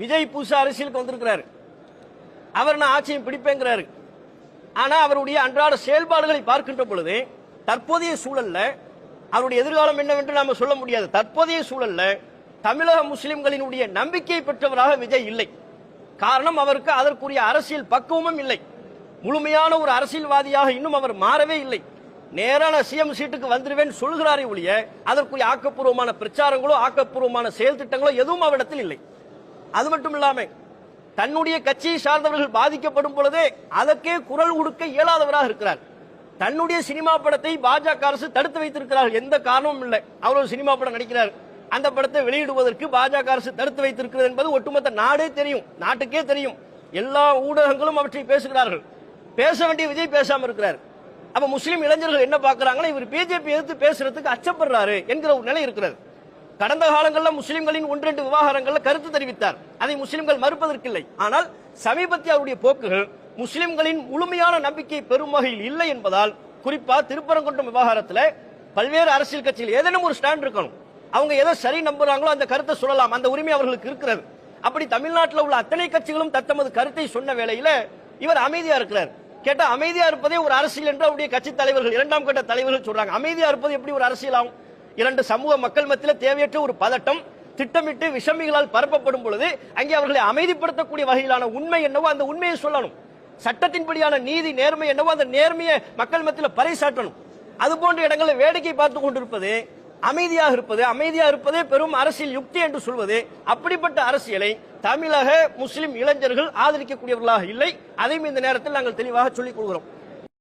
விஜய் புதுசா அரசியலுக்கு வந்திருக்கிறாரு. அவர் நான் ஆட்சியை பிடிப்பேங்கிறாரு. ஆனா அவருடைய அன்றாட செயல்பாடுகளை பார்க்கின்ற பொழுது தற்போதைய சூழல்ல அவருடைய எதிர்காலம் என்னவென்று நாம சொல்ல முடியாது. தற்போதைய சூழல்ல தமிழக முஸ்லிம்களினுடைய நம்பிக்கை பெற்றவராக விஜய் இல்லை. காரணம், அவருக்கு அதற்குரிய அரசியல் பக்குவமும் இல்லை. முழுமையான ஒரு அரசியல்வாதியாக இன்னும் அவர் மாறவே இல்லை. நேரான சிஎம் சீட்டுக்கு வந்துருவேன் சொல்கிறாரே ஒழிய அதற்குரிய ஆக்கப்பூர்வமான பிரச்சாரங்களோ ஆக்கப்பூர்வமான செயல் திட்டங்களோ எதுவும் அவரிடத்தில் இல்லை. அது மட்டும் இல்லாம தன்னுடைய கட்சியை சார்ந்தவர்கள் பாதிக்கப்படும் பொழுதே அதற்கே குரல் கொடுக்க இயலாதவராக இருக்கிறார். தன்னுடைய சினிமா படத்தை பாஜக அரசு தடுத்து வைத்திருக்கிறார்கள். எந்த காரணமும் இல்லை. அவர் ஒரு சினிமா படம் நடிக்கிறார், அந்த படத்தை வெளியிடுவதற்கு பாஜக அரசு தடுத்து வைத்திருக்கிறது என்பது ஒட்டுமொத்த நாடே தெரியும், நாட்டுக்கே தெரியும். எல்லா ஊடகங்களும் அவற்றை பேசுகிறார்கள். பேச வேண்டிய விஜய் பேசாம இருக்கிறார். அப்ப முஸ்லிம் இளைஞர்கள் என்ன பார்க்கிறாங்கன்னா, இவர் பிஜேபி எதிர்த்து பேசுறதுக்கு அச்சப்படுறாரு என்கிற ஒரு நிலை இருக்கிறது. கடந்த காலங்களில் முஸ்லிம்களின் ஒன்றெண்டு விவகாரங்களில் கருத்து தெரிவித்தார். அதை முஸ்லிம்கள் மறுப்பதற்கில்லை. ஆனால் சமீபத்திய அவருடைய போக்குகள் முஸ்லிம்களின் முழுமையான நம்பிக்கை பெறும் வகையில் இல்லை என்பதால், குறிப்பா திருப்பரங்குன்றம் விவகாரத்தில் பல்வேறு அரசியல் கட்சிகள் ஏதேனும் ஒரு ஸ்டாண்ட் இருக்கணும். அவங்க எதை சரி நம்புறாங்களோ அந்த கருத்தை சொல்லலாம், அந்த உரிமை அவர்களுக்கு இருக்கிறது. அப்படி தமிழ்நாட்டில் உள்ள அத்தனை கட்சிகளும் தத்தமது கருத்தை சொன்ன வேளையில இவர் அமைதியா இருக்கிறார். கேட்டா அமைதியா இருப்பதே ஒரு அரசியல் என்று அவருடைய கட்சி தலைவர்கள், இரண்டாம் கட்ட தலைவர்கள் சொல்றாங்க. அமைதியா இருப்பது எப்படி ஒரு அரசியல் ஆகும்? இரண்டு சமூக மக்கள் மத்தியில் தேவையற்ற ஒரு பதட்டம் திட்டமிட்டு விஷமிகளால் பரப்பப்படும் பொழுது அங்கே அவர்களை அமைதிப்படுத்தக்கூடிய வகையிலான உண்மை என்னவோ அந்த உண்மையை சொல்லணும். சட்டத்தின்படியான நீதி நேர்மை என்னவோ அந்த நேர்மையை மக்கள் மத்தியில் பறைசாற்றணும். அது போன்ற இடங்களில் வேடிக்கை பார்த்து கொண்டிருப்பது, அமைதியாக இருப்பதே பெரும் அரசியல் யுக்தி என்று சொல்வது, அப்படிப்பட்ட அரசியலை தமிழக முஸ்லிம் இளைஞர்கள் ஆதரிக்கக்கூடியவர்களாக இல்லை. அதையும் இந்த நேரத்தில் நாங்கள் தெளிவாக சொல்லிக் கொள்கிறோம்.